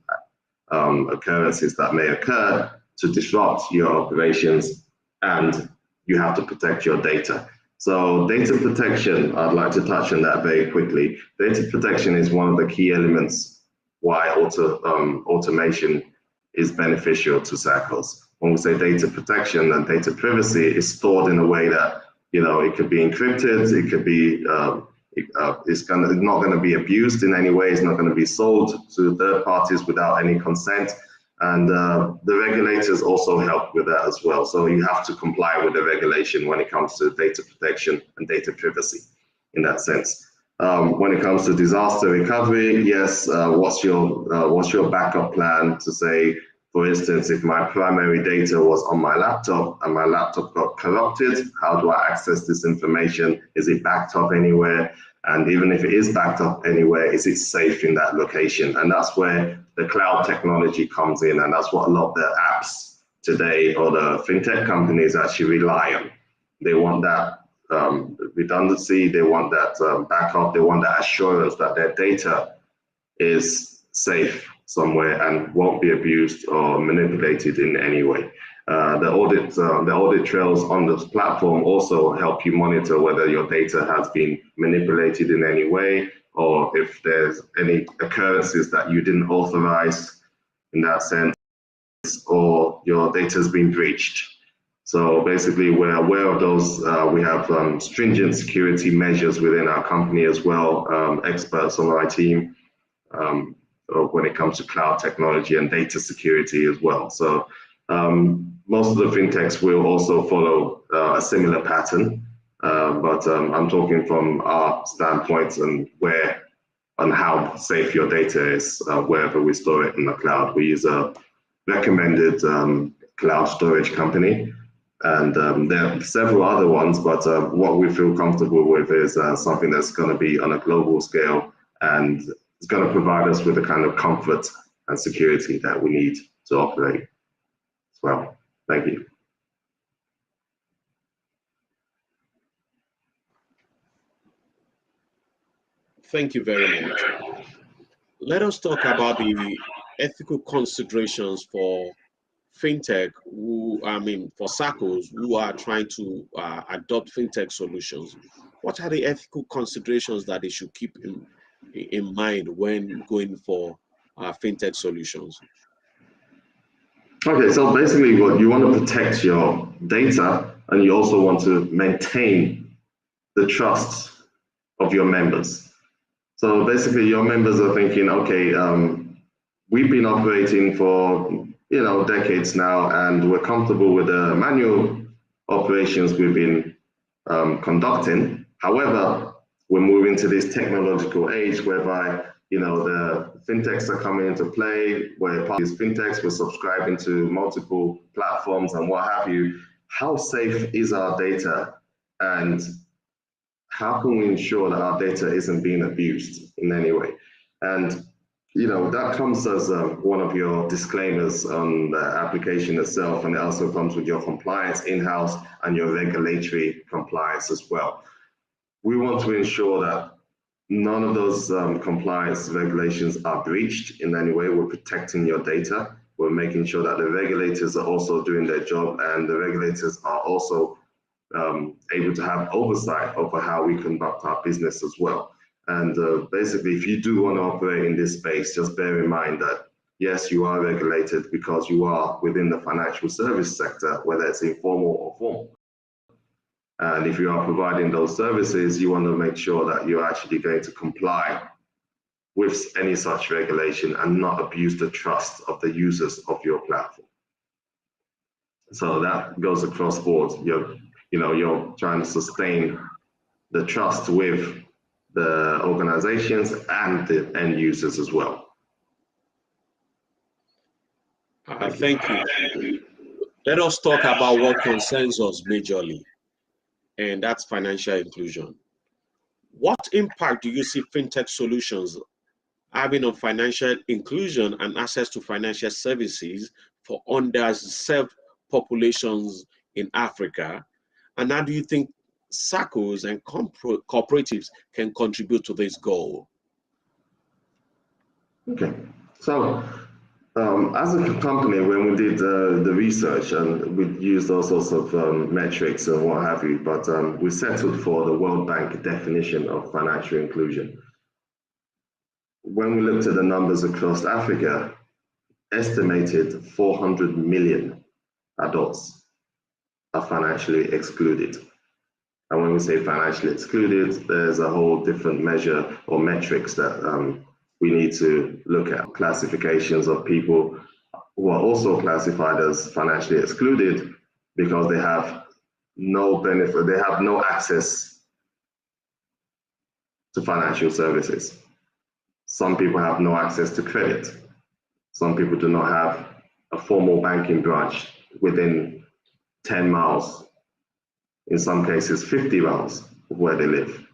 occurrences that may occur to disrupt your operations, and you have to protect your data. So data protection, I'd like to touch on that very quickly. Data protection is one of the key elements why automation is beneficial to SACCOs. When we say data protection and data privacy is stored in a way that, you know, it could be encrypted, it could be, it's not going to be abused in any way, it's not going to be sold to third parties without any consent. And the regulators also help with that as well. So you have to comply with the regulation when it comes to data protection and data privacy in that sense. When it comes to disaster recovery, yes, what's your backup plan to say, for instance, if my primary data was on my laptop and my laptop got corrupted, how do I access this information? Is it backed up anywhere? And even if it is backed up anywhere, is it safe in that location? And that's where the cloud technology comes in. And that's what a lot of the apps today or the fintech companies actually rely on. They want that redundancy, they want that backup, they want that assurance that their data is safe somewhere and won't be abused or manipulated in any way. The audit trails on this platform also help you monitor whether your data has been manipulated in any way, or if there's any occurrences that you didn't authorize in that sense, or your data has been breached. So basically, we're aware of those. We have stringent security measures within our company as well, experts on my team when it comes to cloud technology and data security as well. So most of the fintechs will also follow a similar pattern, but I'm talking from our standpoint and how safe your data is wherever we store it in the cloud. We use a recommended cloud storage company, and there are several other ones, but what we feel comfortable with is something that's going to be on a global scale, and it's going to provide us with the kind of comfort and security that we need to operate as well. Thank you. Thank you very much. Let us talk about the ethical considerations for fintech, for SACCOs who are trying to adopt fintech solutions. What are the ethical considerations that they should keep in mind when going for fintech solutions? Okay, so basically what you want to protect your data, and you also want to maintain the trust of your members. So basically your members are thinking, okay, we've been operating for decades now, and we're comfortable with the manual operations we've been conducting. However, we're moving to this technological age whereby the fintechs are coming into play. We're part of these fintechs, we're subscribing to multiple platforms and what have you. How safe is our data, and how can we ensure that our data isn't being abused in any way? And that comes as one of your disclaimers on the application itself, and it also comes with your compliance in-house and your regulatory compliance as well. We want to ensure that none of those compliance regulations are breached in any way. We're protecting your data. We're making sure that the regulators are also doing their job, and the regulators are also able to have oversight over how we conduct our business as well. And basically, if you do want to operate in this space, just bear in mind that, yes, you are regulated because you are within the financial service sector, whether it's informal or formal. And if you are providing those services, you want to make sure that you're actually going to comply with any such regulation and not abuse the trust of the users of your platform. So that goes across board. You're trying to sustain the trust with the organizations and the end users as well. Thank you. Let us talk about what concerns us majorly, and that's financial inclusion. What impact do you see fintech solutions having on financial inclusion and access to financial services for underserved populations in Africa? And how do you think SACCOs and cooperatives can contribute to this goal? Okay, so as a company, when we did the research and we used all sorts of metrics and what have you, but we settled for the World Bank definition of financial inclusion. When we looked at the numbers across Africa, estimated 400 million adults are financially excluded. And when we say financially excluded, there's a whole different measure or metrics that we need to look at. Classifications of people who are also classified as financially excluded because they have no benefit, they have no access to financial services. Some people have no access to credit. Some people do not have a formal banking branch within 10 miles, in some cases 50 miles of where they live.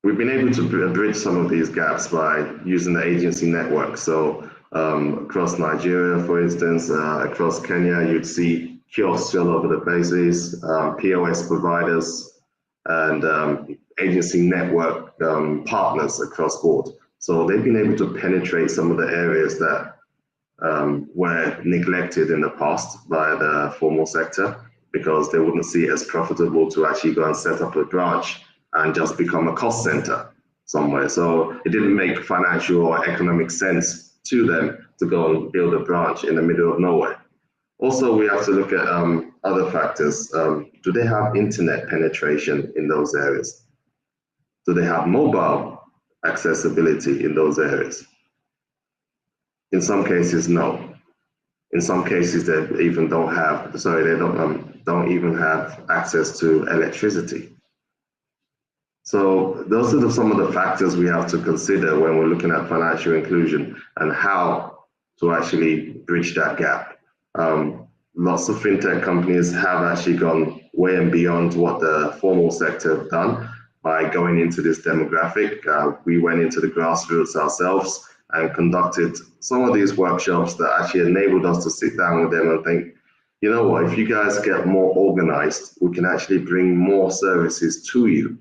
We've been able to bridge some of these gaps by using the agency network. So across Nigeria, for instance, across Kenya, you'd see kiosks all over the places, POS providers, and agency network partners across board. So they've been able to penetrate some of the areas that were neglected in the past by the formal sector because they wouldn't see it as profitable to actually go and set up a branch and just become a cost center somewhere. So it didn't make financial or economic sense to them to go and build a branch in the middle of nowhere. Also, we have to look at other factors. Do they have internet penetration in those areas? Do they have mobile accessibility in those areas? In some cases, no. In some cases, they even don't have, they don't even have access to electricity. So those are some of the factors we have to consider when we're looking at financial inclusion and how to actually bridge that gap. Lots of fintech companies have actually gone way and beyond what the formal sector have done by going into this demographic. We went into the grassroots ourselves and conducted some of these workshops that actually enabled us to sit down with them and think, you know what, if you guys get more organized, we can actually bring more services to you.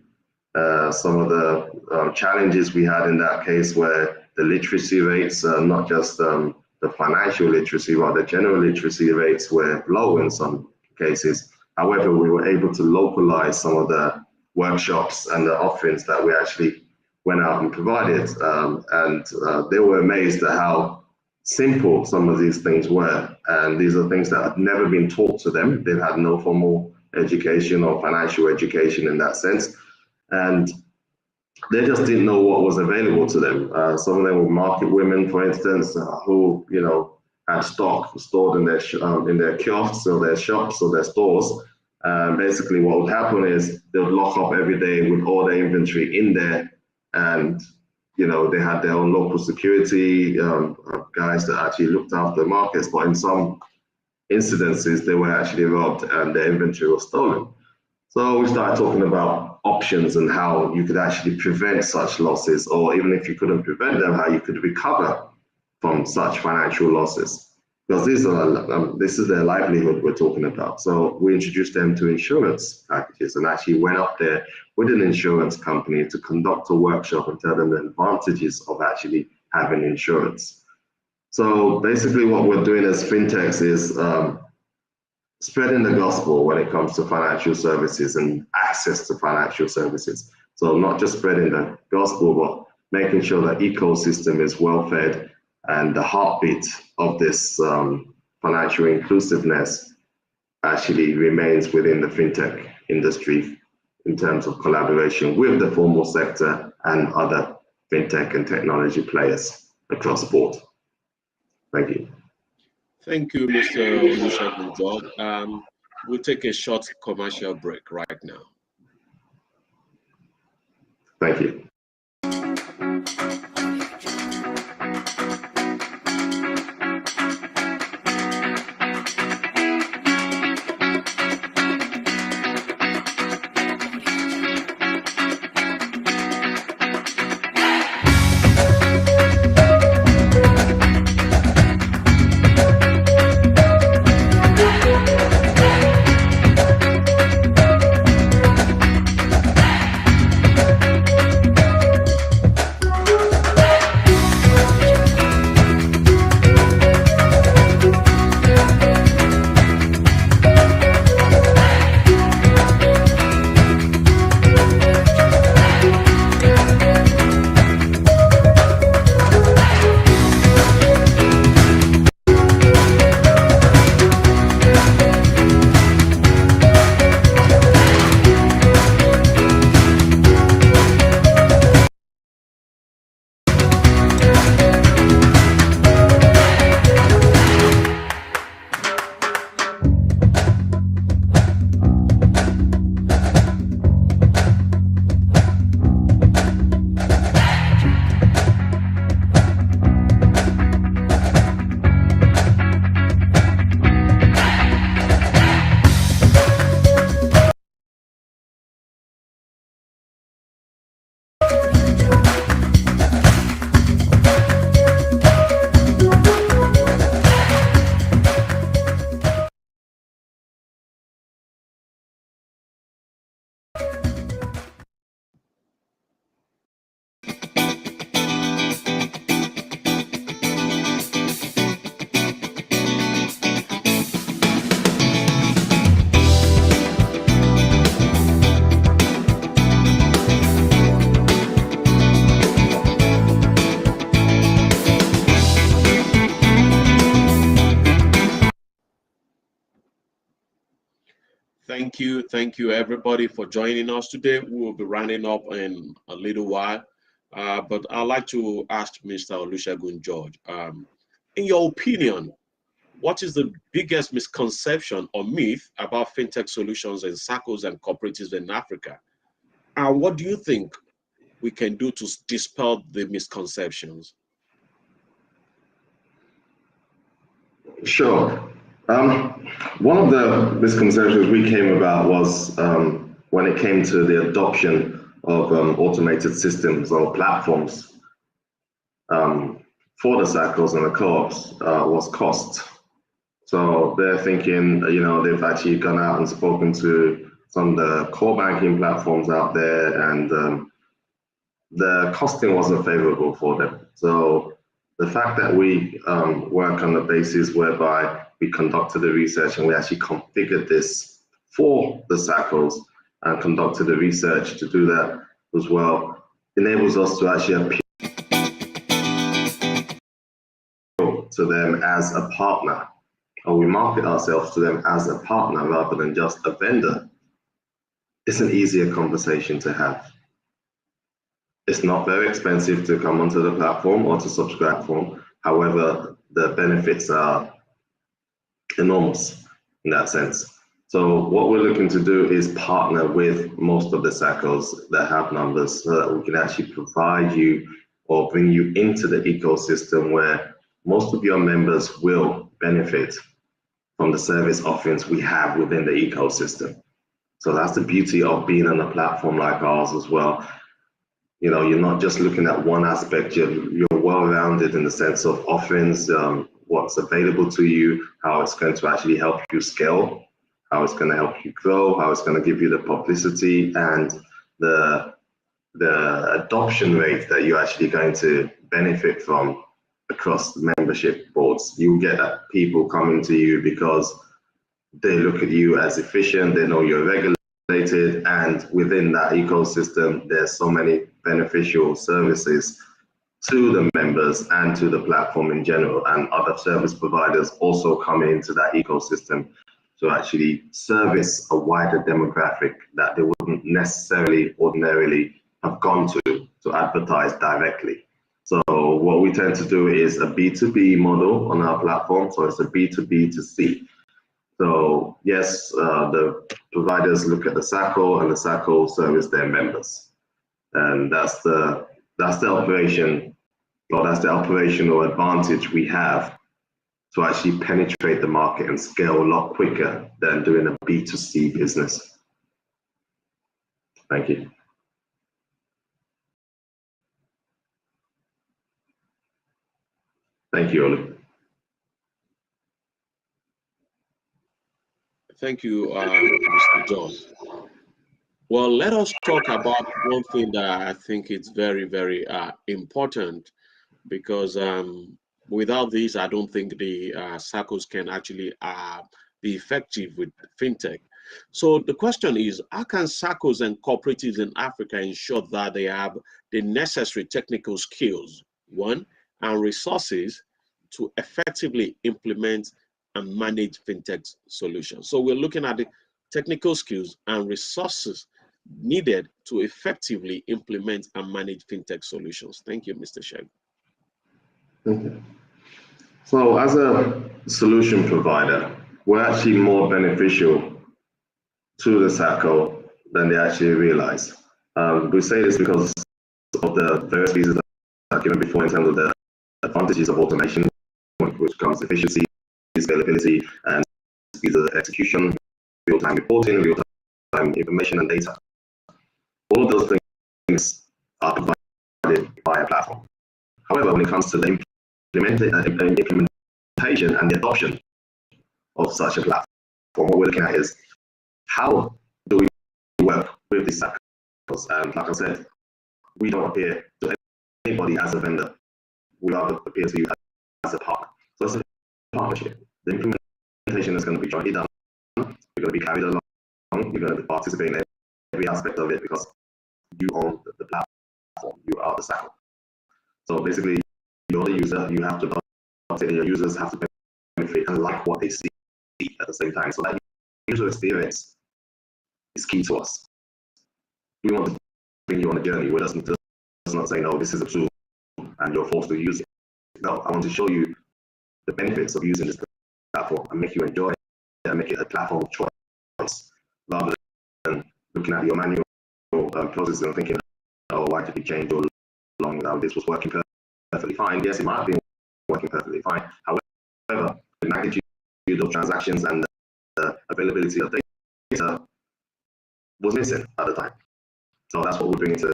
Some of the challenges we had in that case were the literacy rates, not just the financial literacy, but the general literacy rates were low in some cases. However, we were able to localize some of the workshops and the offerings that we actually went out and provided. And they were amazed at how simple some of these things were. And these are things that had never been taught to them. They've had no formal education or financial education in that sense. And they just didn't know what was available to them. Some of them were market women, for instance, who had stock stored in their kiosks or their shops or their stores. Basically, what would happen is they would lock up every day with all their inventory in there, and they had their own local security guys that actually looked after the markets. But in some incidences, they were actually robbed and their inventory was stolen. So we started talking about options and how you could actually prevent such losses, or even if you couldn't prevent them, how you could recover from such financial losses. Because this is their livelihood we're talking about. So we introduced them to insurance packages and actually went up there with an insurance company to conduct a workshop and tell them the advantages of actually having insurance. So basically what we're doing as fintechs is spreading the gospel when it comes to financial services and access to financial services. So not just spreading the gospel, but making sure that ecosystem is well fed and the heartbeat of this financial inclusiveness actually remains within the fintech industry in terms of collaboration with the formal sector and other fintech and technology players across the board. Thank you. Thank you, Mr. Olusegun George. We'll take a short commercial break right now. Thank you. Thank you everybody for joining us today. We will be running up in a little while, but I'd like to ask Mr. Olusegun George, in your opinion, what is the biggest misconception or myth about fintech solutions and circles and cooperatives in Africa? And what do you think we can do to dispel the misconceptions? Sure. One of the misconceptions we came about was when it came to the adoption of automated systems or platforms for the cycles and the co-ops was cost. So they're thinking, they've actually gone out and spoken to some of the core banking platforms out there, and the costing wasn't favorable for them. So the fact that we work on the basis whereby we conducted the research and we actually configured this for the cycles and conducted the research to do that as well enables us to actually appeal to them as a partner, or we market ourselves to them as a partner rather than just a vendor. It's an easier conversation to have. It's not very expensive to come onto the platform or to subscribe for. However, the benefits are enormous in that sense. So what we're looking to do is partner with most of the cycles that have numbers so that we can actually provide you or bring you into the ecosystem where most of your members will benefit from the service offerings we have within the ecosystem. So that's the beauty of being on a platform like ours as well. You're not just looking at one aspect, you're well-rounded in the sense of offerings, what's available to you, how it's going to actually help you scale, how it's going to help you grow, how it's going to give you the publicity and the adoption rate that you're actually going to benefit from across the membership boards. You get people coming to you because they look at you as efficient, they know you're regulated, and within that ecosystem, there's so many beneficial services to the members and to the platform in general, and other service providers also come into that ecosystem to actually service a wider demographic that they wouldn't necessarily ordinarily have gone to advertise directly. So what we tend to do is a B2B model on our platform, so it's a B2B2C. So yes, the providers look at the SACO and the SACO service their members. And that's the operation, or that's the operational advantage we have to actually penetrate the market and scale a lot quicker than doing a B2C business. Thank you. Thank you, Olu. Thank you, Mr. George. Well, let us talk about one thing that I think is very, very important, because without this, I don't think the circles can actually be effective with fintech. So the question is, how can circles and cooperatives in Africa ensure that they have the necessary technical skills, one, and resources to effectively implement and manage fintech solutions? So we're looking at the technical skills and resources needed to effectively implement and manage fintech solutions. Thank you, Mr. Sheg. Okay. So as a solution provider, we're actually more beneficial to the SACO than they actually realize. We say this because of the various reasons that I've given before in terms of the advantages of automation, which comes efficiency, scalability, and speed of execution, real-time reporting, real-time information and data. All of those things are provided by a platform. However, when it comes to the implementation and the adoption of such a platform, what we're looking at is how do we work with these cycles? And like I said, we don't appear to anybody as a vendor. We rather appear to you as a partner. So it's a partnership. The implementation is going to be jointly done. You're going to be carried along. You're going to participate in every aspect of it because you own the platform. You are the cycle. So basically, you're the user. You have to adopt it, and your users have to benefit and like what they see at the same time. So that user experience is key to us. We want to bring you on a journey where it does not say, no, this is a tool and you're forced to use it. No, I want to show you the benefits of using this platform and make you enjoy it and make it a platform of choice, rather than looking at your manual process and thinking, oh, why did it change all along? Now this was working perfectly fine. Yes, it might have been working perfectly fine. However, the magnitude of transactions and the availability of data was missing at the time. So that's what we're bringing to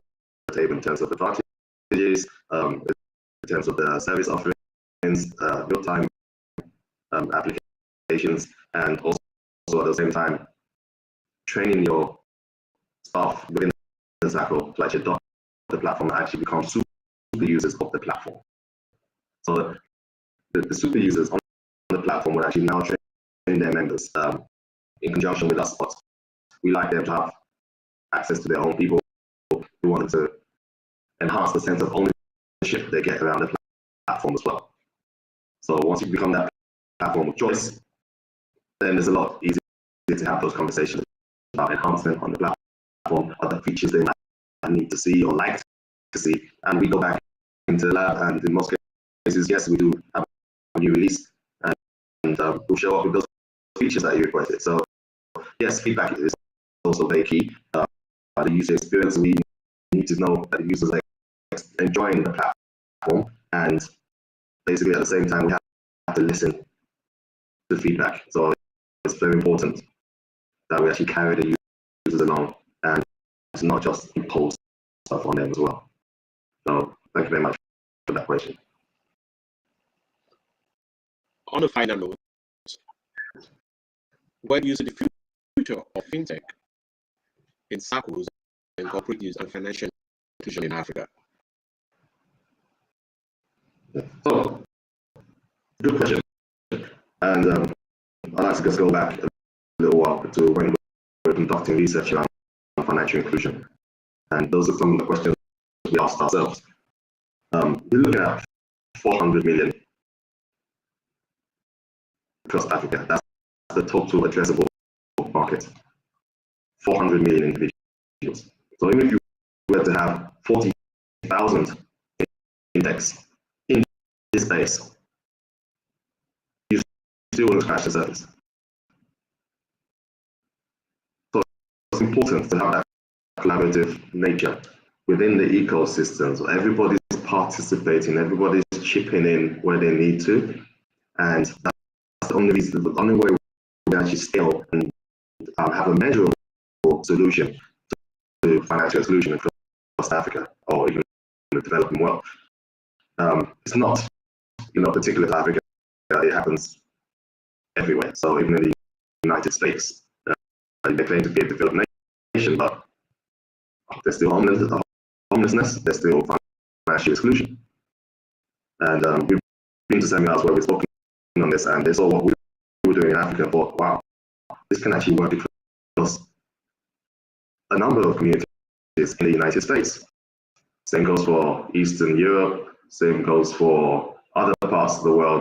the table in terms of advantages, in terms of the service offerings, real-time applications, and also at the same time training your staff within the cycle to actually adopt the platform and actually become super users of the platform. So the super users on the platform will actually now train their members in conjunction with us, but we like them to have access to their own people who want to enhance the sense of ownership they get around the platform as well. So once you become that platform of choice, then it's a lot easier to have those conversations about enhancement on the platform, other features they might need to see or like to see. And we go back into the lab, and in most cases, yes, we do have a new release, and we'll show up with those features that you requested. So yes, feedback is also very key. The user experience, we need to know that the users are enjoying the platform, and basically at the same time we have to listen to feedback. So it's very important that we actually carry the users along and not just impose stuff on them as well. So thank you very much for that question. On a final note, where do you see the future of fintech in circles and cooperatives and financial institutions in Africa? So, good question. And I'd like to just go back a little while to when we were conducting research around financial inclusion. And those are some of the questions we asked ourselves. We're looking at 400 million across Africa. That's the total addressable market. 400 million individuals. So even if you were to have 40,000 index in this space, you still won't scratch the surface. So it's important to have that collaborative nature within the ecosystem. So everybody's participating, everybody's chipping in where they need to, and that's the only reason, the only way we actually scale and have a measurable solution to financial inclusion across Africa or even in the developing world. It's not, particular to Africa. It happens everywhere. So even in the United States, they claim to be a developed nation, but there's still homelessness, there's still financial exclusion. And we've been to seminars where we're talking on this, and they saw what we were doing in Africa and thought, wow, this can actually work across a number of communities in the United States. Same goes for Eastern Europe, same goes for other parts of the world